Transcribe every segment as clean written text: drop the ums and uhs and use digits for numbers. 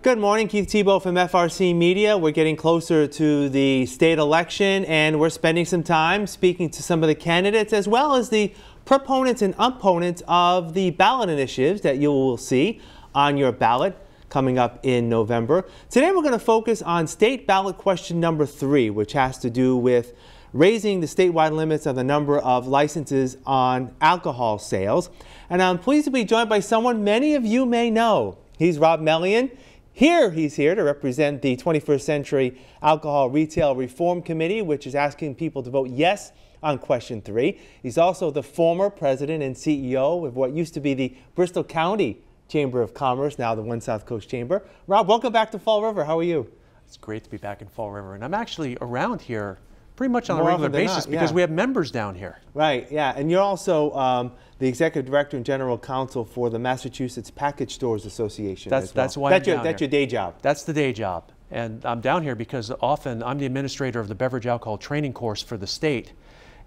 Good morning, Keith Tebow from FRC Media. We're getting closer to the state election, and we're spending some time speaking to some of the candidates as well as the proponents and opponents of the ballot initiatives that you will see on your ballot coming up in November. Today we're going to focus on state ballot question number 3, which has to do with raising the statewide limits of the number of licenses on alcohol sales. And I'm pleased to be joined by someone many of you may know. He's Rob Mellion. He's here to represent the 21st Century Alcohol Retail Reform Committee, which is asking people to vote yes on question 3. He's also the former president and CEO of what used to be the Bristol County Chamber of Commerce, now the One South Coast Chamber. Rob, welcome back to Fall River. How are you? It's great to be back in Fall River, and I'm actually around here pretty much on a regular basis because we have members down here. Right, yeah, and you're also the executive director and general counsel for the Massachusetts Package Stores Association. That's why I'm down here. That's your day job. That's the day job, and I'm down here because often I'm the administrator of the beverage alcohol training course for the state,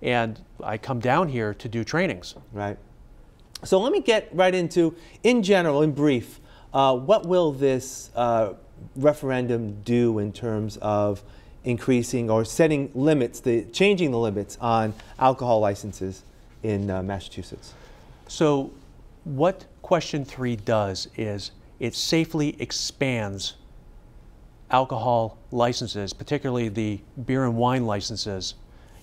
and I come down here to do trainings. Right. So let me get right into, in general, in brief, what will this referendum do in terms of increasing or setting limits, changing the limits on alcohol licenses in Massachusetts? So what question 3 does is it safely expands alcohol licenses, particularly the beer and wine licenses.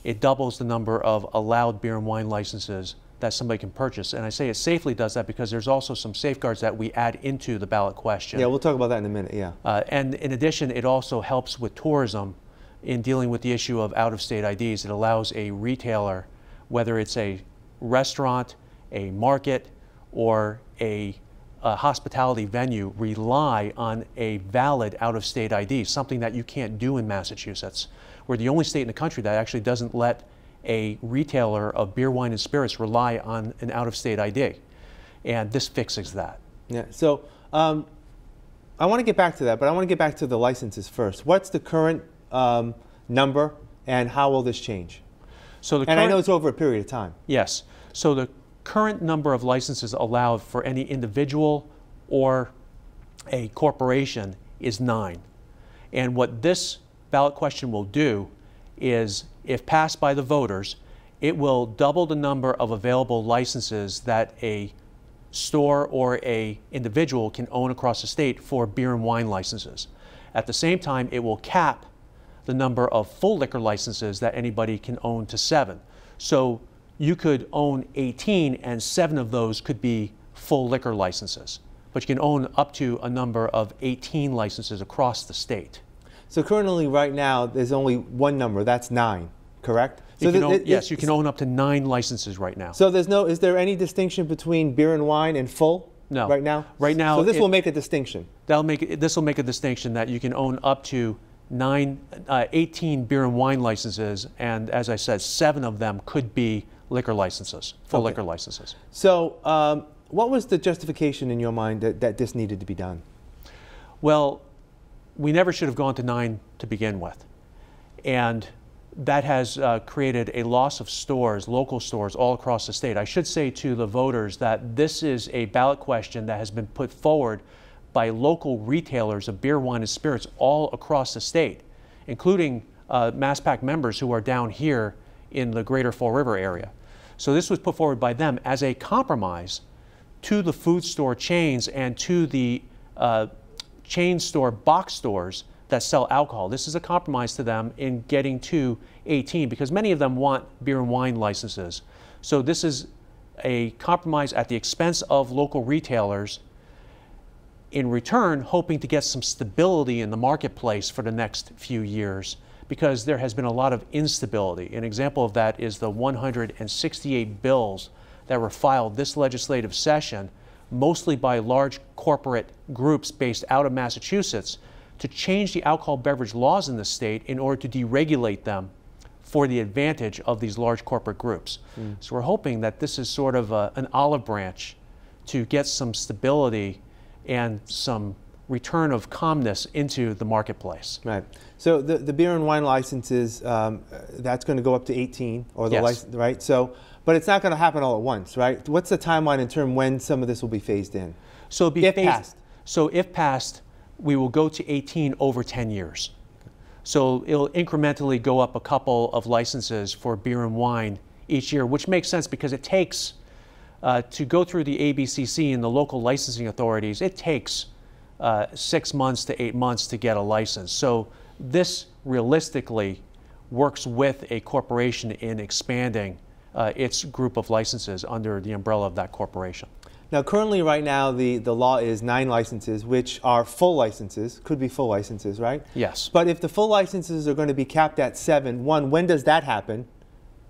It doubles the number of allowed beer and wine licenses that somebody can purchase. And I say it safely does that because there's also some safeguards that we add into the ballot question. Yeah, we'll talk about that in a minute, yeah. And in addition, it also helps with tourism in dealing with the issue of out-of-state IDs. It allows a retailer, whether it's a restaurant, a market, or a hospitality venue, rely on a valid out-of-state ID, something that you can't do in Massachusetts. We're the only state in the country that actually doesn't let a retailer of beer, wine, and spirits rely on an out-of-state ID. And this fixes that. Yeah, so I want to get back to that, but I want to get back to the licenses first. What's the current number, and how will this change? So I know it's over a period of time. Yes. So the current number of licenses allowed for any individual or a corporation is 9. And what this ballot question will do is, if passed by the voters, it will double the number of available licenses that a store or a individual can own across the state for beer and wine licenses. At the same time, it will cap the number of full liquor licenses that anybody can own to 7. So you could own 18 and 7 of those could be full liquor licenses. But you can own up to a number of 18 licenses across the state. So currently right now there's only one number, that's 9, correct? Yes, you can own up to 9 licenses right now. So is there any distinction between beer and wine and full? No. Right now? Right now. So this will make a distinction. This will make a distinction that you can own up to 18 beer and wine licenses, and as I said, 7 of them could be liquor licenses, full liquor licenses. So what was the justification in your mind that this needed to be done? Well, we never should have gone to 9 to begin with. And that has created a loss of stores, local stores, all across the state. I should say to the voters that this is a ballot question that has been put forward by local retailers of beer, wine, and spirits all across the state, including MassPack members who are down here in the greater Fall River area. So this was put forward by them as a compromise to the food store chains and to the chain store box stores that sell alcohol. This is a compromise to them in getting to 18 because many of them want beer and wine licenses. So this is a compromise at the expense of local retailers, in return hoping to get some stability in the marketplace for the next few years because there has been a lot of instability. An example of that is the 168 bills that were filed this legislative session, mostly by large corporate groups based out of Massachusetts, to change the alcohol beverage laws in the state in order to deregulate them for the advantage of these large corporate groups. So we're hoping that this is sort of an olive branch to get some stability and some return of calmness into the marketplace. Right. So the beer and wine licenses, that's going to go up to 18, or the license, right? So, but it's not going to happen all at once, right? What's the timeline in terms when some of this will be phased in? So if passed, we will go to 18 over 10 years. So it'll incrementally go up a couple of licenses for beer and wine each year, which makes sense because it takes, to go through the ABCC and the local licensing authorities, it takes 6 months to 8 months to get a license. So this realistically works with a corporation in expanding its group of licenses under the umbrella of that corporation. Now, currently, right now, the law is 9 licenses, which are full licenses, could be full licenses, right? Yes. But if the full licenses are going to be capped at 7, 1, when does that happen?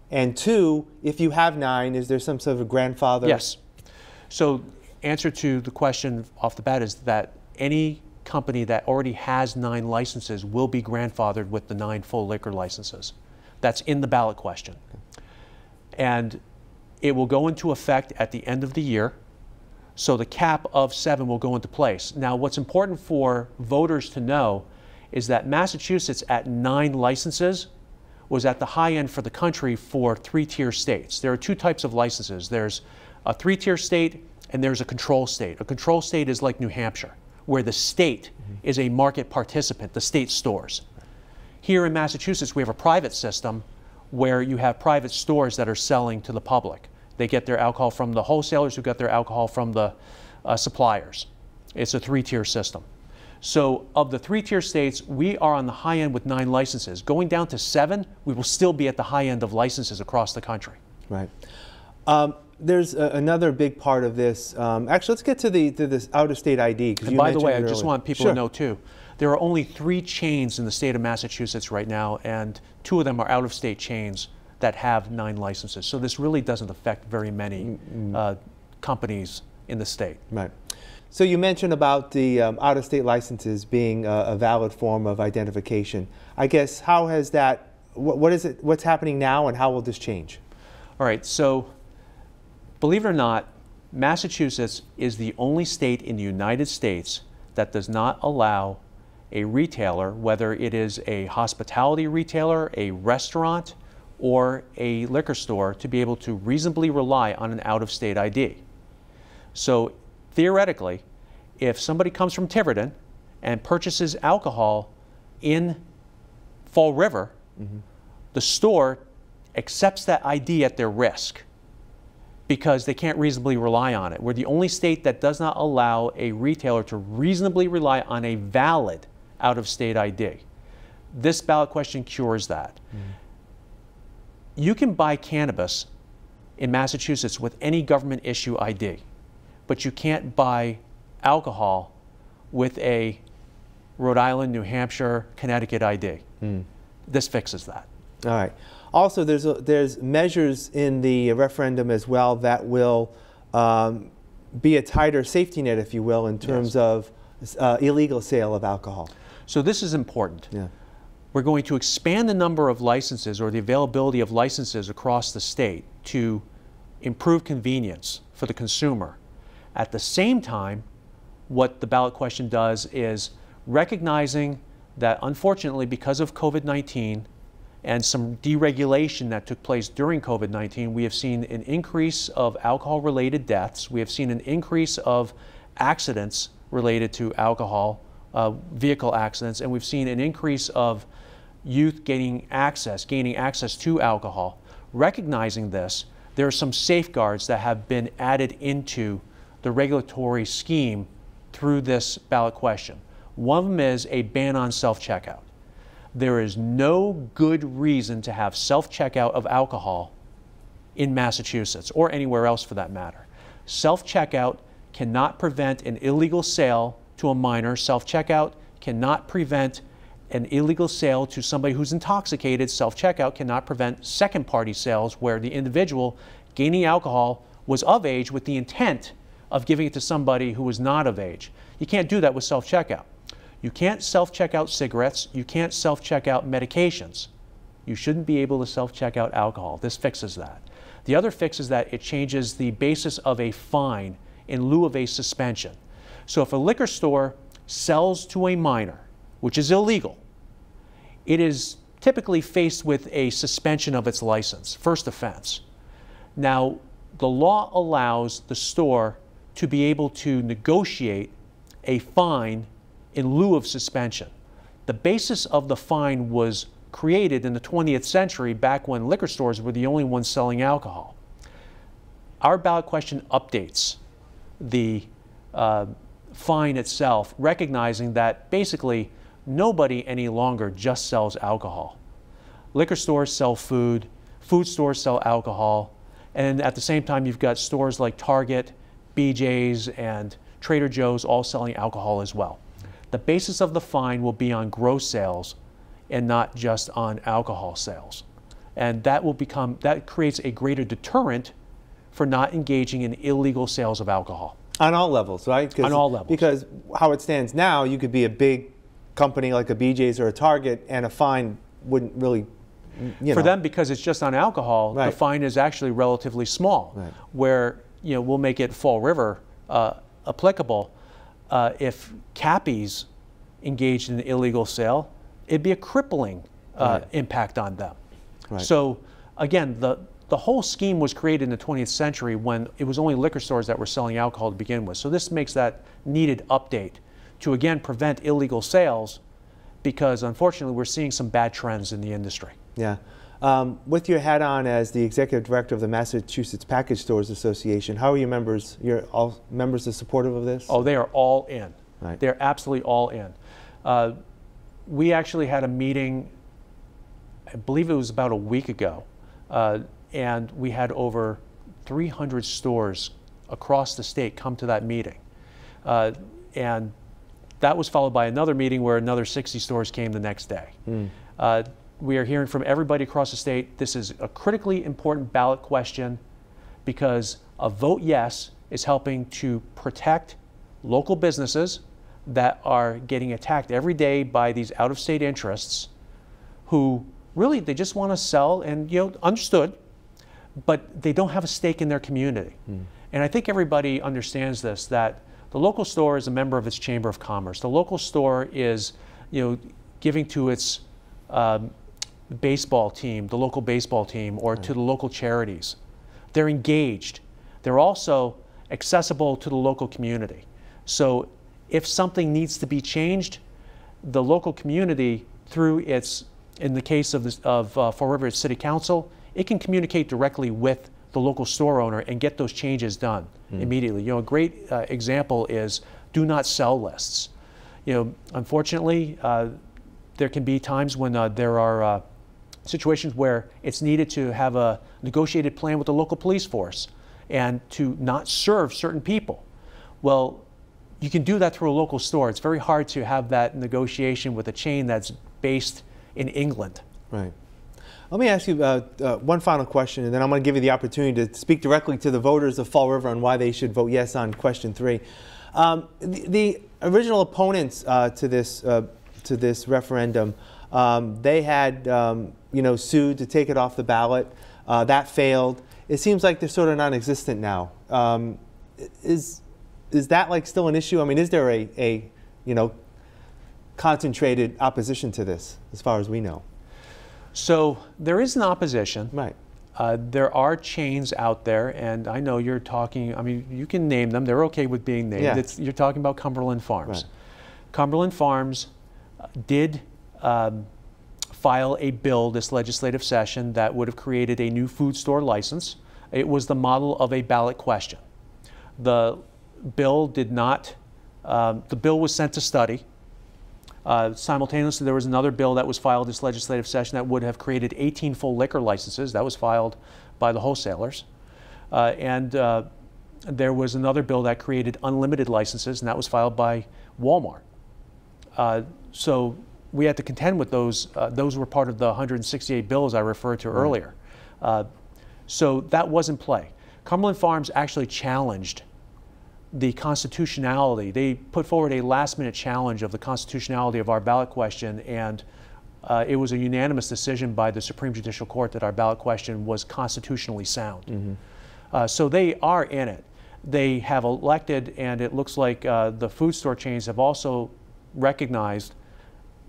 And 2, if you have 9, is there some sort of grandfather? Yes. So answer to the question off the bat is that any company that already has 9 licenses will be grandfathered with the 9 full liquor licenses. That's in the ballot question. And it will go into effect at the end of the year. So the cap of 7 will go into place. Now, what's important for voters to know is that Massachusetts at 9 licenses was at the high end for the country for 3-tier states. There are 2 types of licenses. There's a 3-tier state and there's a control state. A control state is like New Hampshire, where the state is a market participant, the state stores. Here in Massachusetts, we have a private system where you have private stores that are selling to the public. They get their alcohol from the wholesalers who get their alcohol from the suppliers. It's a 3-tier system. So of the 3-tier states, we are on the high end with 9 licenses. Going down to 7, we will still be at the high end of licenses across the country. Right. There's another big part of this. Actually, let's get to this out-of-state ID. And by the way, I just want people to know too, there are only 3 chains in the state of Massachusetts right now, and 2 of them are out-of-state chains that have 9 licenses. So this really doesn't affect very many companies in the state. Right. So you mentioned about the out-of-state licenses being a valid form of identification. I guess how has that, what is it, what's happening now and how will this change? All right, so believe it or not, Massachusetts is the only state in the United States that does not allow a retailer, whether it is a hospitality retailer, a restaurant, or a liquor store, to be able to reasonably rely on an out-of-state ID. So theoretically, if somebody comes from Tiverton and purchases alcohol in Fall River, the store accepts that ID at their risk because they can't reasonably rely on it. We're the only state that does not allow a retailer to reasonably rely on a valid out-of-state ID. This ballot question cures that. You can buy cannabis in Massachusetts with any government issue ID, but you can't buy alcohol with a Rhode Island, New Hampshire, Connecticut ID. This fixes that. All right. Also, there's measures in the referendum as well that will be a tighter safety net, if you will, in terms of illegal sale of alcohol. So this is important. Yeah. We're going to expand the number of licenses or the availability of licenses across the state to improve convenience for the consumer. At the same time, what the ballot question does is recognizing that unfortunately because of COVID-19 and some deregulation that took place during COVID-19, we have seen an increase of alcohol-related deaths. We have seen an increase of accidents related to alcohol, vehicle accidents, and we've seen an increase of youth gaining access to alcohol. Recognizing this, there are some safeguards that have been added into the regulatory scheme through this ballot question. One of them is a ban on self-checkout. There is no good reason to have self-checkout of alcohol in Massachusetts or anywhere else for that matter. Self-checkout cannot prevent an illegal sale to a minor. Self-checkout cannot prevent an illegal sale to somebody who's intoxicated. Self-checkout cannot prevent second-party sales where the individual gaining alcohol was of age with the intent of giving it to somebody who was not of age. You can't do that with self-checkout. You can't self-checkout cigarettes. You can't self-checkout medications. You shouldn't be able to self-checkout alcohol. This fixes that. The other fix is that it changes the basis of a fine in lieu of a suspension. So if a liquor store sells to a minor, which is illegal, it is typically faced with a suspension of its license, first offense. Now, the law allows the store to be able to negotiate a fine in lieu of suspension. The basis of the fine was created in the 20th century, back when liquor stores were the only ones selling alcohol. Our ballot question updates the fine itself, recognizing that basically nobody any longer just sells alcohol. Liquor stores sell food, food stores sell alcohol, and at the same time you've got stores like Target, BJ's, and Trader Joe's all selling alcohol as well. The basis of the fine will be on gross sales and not just on alcohol sales. And that creates a greater deterrent for not engaging in illegal sales of alcohol. On all levels, right? On all levels. Because how it stands now, you could be a big company like a BJ's or a Target, and a fine wouldn't really, For them, because it's just on alcohol, right. The fine is actually relatively small. Right. Where we'll make it Fall River applicable. If Cappy's engaged in illegal sale, it'd be a crippling right. impact on them. Right. So again, the whole scheme was created in the 20th century when it was only liquor stores that were selling alcohol to begin with. So this makes that needed update to again prevent illegal sales, because unfortunately we're seeing some bad trends in the industry. Yeah. With your hat on as the executive director of the Massachusetts Package Stores Association, how are your members? You're all members are supportive of this? Oh, they are all in. Right. They're absolutely all in. We actually had a meeting, I believe it was about a week ago, and we had over 300 stores across the state come to that meeting. And that was followed by another meeting where another 60 stores came the next day. We are hearing from everybody across the state. This is a critically important ballot question, because a vote yes is helping to protect local businesses that are getting attacked every day by these out-of-state interests who really, they just want to sell, and understood, but they don't have a stake in their community. And I think everybody understands this, that the local store is a member of its Chamber of Commerce. The local store is giving to its baseball team, the local baseball team, or to the local charities. They're engaged. They're also accessible to the local community. So if something needs to be changed, the local community, through its, in the case of Fall River City Council, it can communicate directly with the local store owner and get those changes done immediately. A great example is do not sell lists. Unfortunately, there can be times when there are situations where it's needed to have a negotiated plan with the local police force and to not serve certain people. Well, you can do that through a local store. It's very hard to have that negotiation with a chain that's based in England. Right. Let me ask you one final question, and then I'm going to give you the opportunity to speak directly to the voters of Fall River on why they should vote yes on question 3. The original opponents to this referendum, they had sued to take it off the ballot. That failed. It seems like they're sort of non-existent now. Is that like still an issue? I mean, is there a concentrated opposition to this, as far as we know? So there is an opposition. Right. There are chains out there, and I know you're talking, I mean, you can name them. They're okay with being named. Yeah. You're talking about Cumberland Farms. Right. Cumberland Farms did file a bill this legislative session that would have created a new food store license. It was the model of a ballot question. The bill did not, the bill was sent to study. Simultaneously, there was another bill that was filed this legislative session that would have created 18 full liquor licenses. That was filed by the wholesalers. And there was another bill that created unlimited licenses, and that was filed by Walmart. So we had to contend with those. Those were part of the 168 bills I referred to earlier. So that was in play. Cumberland Farms actually challenged the constitutionality. They put forward a last-minute challenge of the constitutionality of our ballot question, and it was a unanimous decision by the Supreme Judicial Court that our ballot question was constitutionally sound. So they are in it. They have elected, and it looks like the food store chains have also recognized,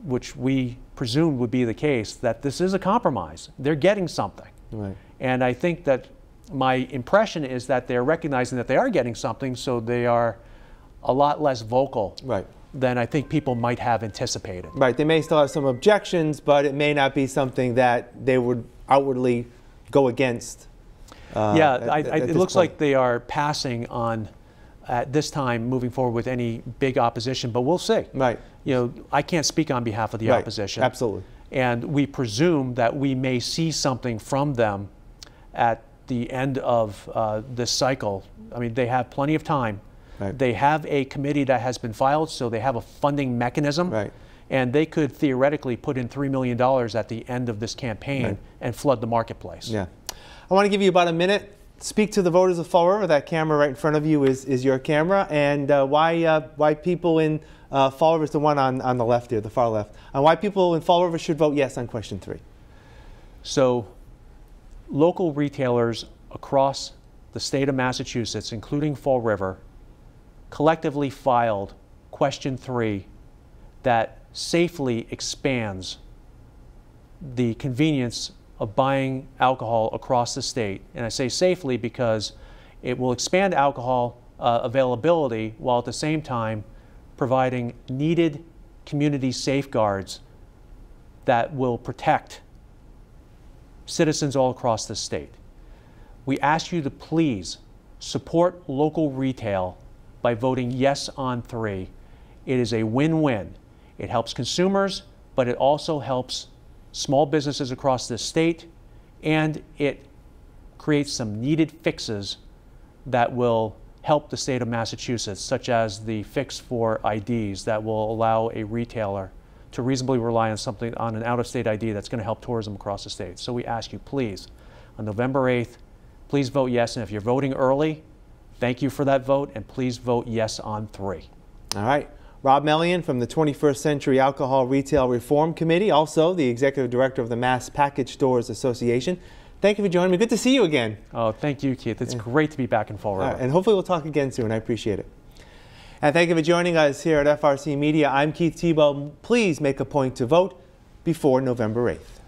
which we presumed would be the case, that this is a compromise. They're getting something. Right. And I think that my impression is that they're recognizing that they are getting something, so they are a lot less vocal Right. than I think people might have anticipated. Right. They may still have some objections, but it may not be something that they would outwardly go against. It looks like they are passing on at this time moving forward with any big opposition, but we'll see. Right. You know, I can't speak on behalf of the opposition. Absolutely. And we presume that we may see something from them at the end of this cycle. I mean, they have plenty of time. Right. They have a committee that has been filed, so they have a funding mechanism. Right. And they could theoretically put in $3 million at the end of this campaign and flood the marketplace. Yeah. I want to give you about a minute. Speak to the voters of Fall River. That camera right in front of you is your camera. And why people in Fall River is the one on the left here, the far left. And why people in Fall River should vote yes on question 3. So local retailers across the state of Massachusetts, including Fall River, collectively filed question 3 that safely expands the convenience of buying alcohol across the state. And I say safely because it will expand alcohol availability while at the same time providing needed community safeguards that will protect citizens all across the state. We ask you to please support local retail by voting yes on 3. It is a win-win. It helps consumers, but it also helps small businesses across the state, and it creates some needed fixes that will help the state of Massachusetts, such as the fix for IDs that will allow a retailer to reasonably rely on an out-of-state ID that's going to help tourism across the state. So we ask you, please, on November 8th, please vote yes. And if you're voting early, thank you for that vote, and please vote yes on 3. All right. Rob Mellion from the 21st Century Alcohol Retail Reform Committee, also the Executive Director of the Mass Package Stores Association. Thank you for joining me. Good to see you again. Oh, thank you, Keith. It's great to be back in Fall River. And hopefully we'll talk again soon. I appreciate it. And thank you for joining us here at FRC Media. I'm Keith Tebow. Please make a point to vote before November 8th.